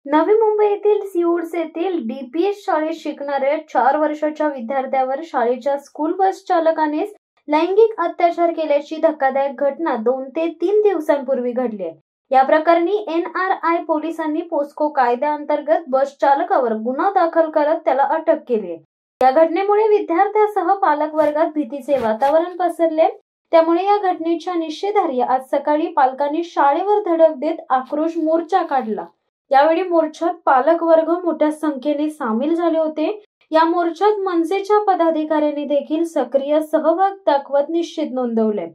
नवी मुंबई येथील सिऊड्स येथील डीपीएस शाळेत शिकणाऱ्या 4 वर्षाच्या विद्यार्थ्यावर शाळेच्या स्कूल बस चालकाने लैंगिक अत्याचार केल्याची धक्कादायक घटना 2 ते 3 दिवसांपूर्वी घडली आहे। या प्रकरणी NRI पोलिसांनी पोस्को कायद्याअंतर्गत बस चालकावर गुन्हा दाखल करत त्याला अटक केली आहे। या घटनेमुळे विद्यार्थ्यासह पालक वर्गात भीतीचे वातावरण पसरले। त्यामुळे या घटनेच्या निषेधार्थ आज सकाळी पालकांनी शाळेवर धडक देत आक्रोश मोर्चा काढला। यावेळी मोर्चात पालक वर्ग मोठ्या संख्येने सामील झाले होते। या मोर्चात मनसेच्या पदाधिकाऱ्यांनी देखील सक्रिय सहभाग दाखवत निषेध नोंदवले।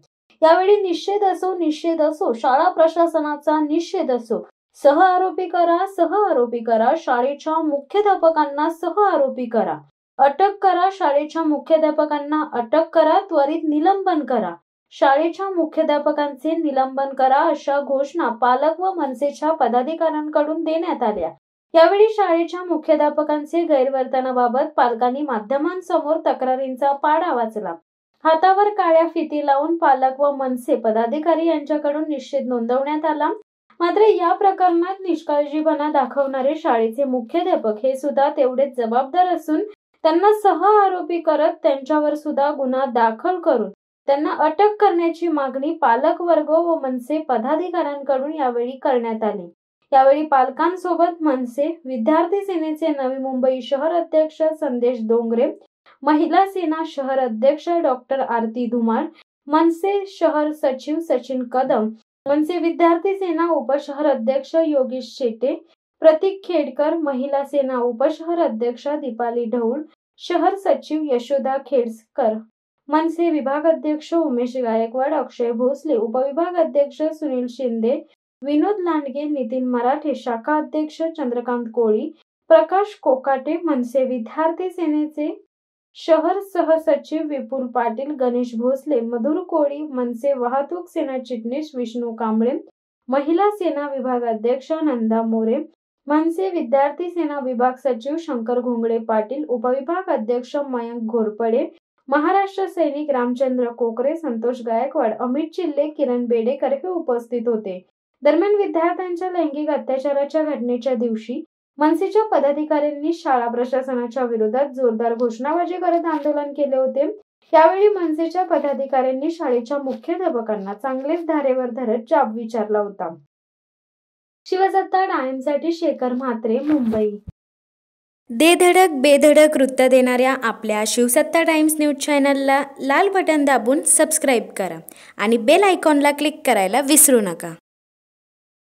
यावेळी निषेध असो, शाळा प्रशासनाचा निषेध असो, सह आरोपी करा, शाळेच्या मुख्याध्यापकांना सह आरोपी करा, अटक करा, शाळेच्या मुख्याध्यापकांना अटक करा, त्वरित निलंबन करा, शाळेच्या मुख्याध्यापकांचे निलंबन करा अशा घोषणा पालक व मनसेच्या पदाधिकाऱ्यांकडून देण्यात आल्या। यावेळी शाळेच्या मुख्याध्यापकांचे गैरवर्तनाबाबत पालकांनी माध्यमांसमोर तक्रारींचा पाढा वाचला। हातावर काळ्या फिती लावून पालक व मनसे पदाधिकारी यांच्याकडून निषेध नोंदवण्यात आला। मात्र या प्रकरणात निष्काळजीपणा दाखवणारे शाळेचे मुख्याध्यापक हे सुद्धा तेवढेच जबाबदार असून त्यांना सह आरोपी करत त्यांच्यावर सुद्धा गुन्हा दाखल करून त्यांना अटक करण्याची मागणी पालक वर्ग व मनसे पदाधिकाऱ्यांकडून यावेळी करण्यात आली। यावेळी पालकांसोबत मनसे विद्यार्थी सेनेचे नवी मुंबई शहर अध्यक्ष संदेश डोंगरे, महिला सेना शहर अध्यक्ष डॉक्टर आरती धुमाळ, मनसे शहर सचिव सचिन कदम, मनसे विद्यार्थी सेना उपशहर अध्यक्ष योगेश शेटे, प्रतीक खेडकर, महिला सेना उपशहर अध्यक्ष दीपाली ढौळ, शहर सचिव यशोदा खेडकर, मनसे विभाग अध्यक्ष उमेश गायकवाड, अक्षय भोसले, उपविभाग अध्यक्ष सुनील शिंदे, विनोद लांडगे, नितीन मराठे, शाखा अध्यक्ष चंद्रकांत कोळी, प्रकाश कोकाटे, मनसे विद्यार्थी सेनेचे शहर सहसचिव विपुल पाटील, गणेश भोसले, मधुर कोळी, मनसे वाहतूक सेना चिटणीस विष्णू कांबळे, महिला सेना विभाग अध्यक्ष नंदा मोरे, मनसे विद्यार्थी सेना विभाग सचिव शंकर घोंगडे पाटील, उपविभाग अध्यक्ष मयंक घोरपडे, महाराष्ट्र सैनिक रामचंद्र कोकरे, संतोष गायकवाड, अमित चिल्ले, किरण बेडेकर हे उपस्थित होते। दरम्यान विद्यार्थ्यांच्या लैंगिक अत्याचाराच्या घटनेच्या दिवशी मनसेच्या पदाधिकाऱ्यांनी शाळा प्रशासनाच्या विरोधात जोरदार घोषणाबाजी करत आंदोलन केले होते। यावेळी मनसेच्या पदाधिकाऱ्यांनी शाळेच्या मुख्याध्यापकांना चांगलेच धारेवर धरत जाब विचारला होता। शिवसत्ता टाइम्ससाठी शेखर म्हात्रे, मुंबई। दे धडक बेधडक वृत्त देणाऱ्या आपल्या शिवसत्ता टाइम्स न्यूज चॅनलला लाल बटन दाबून सबस्क्राईब करा आणि बेल आयकॉनला क्लिक करायला विसरू नका।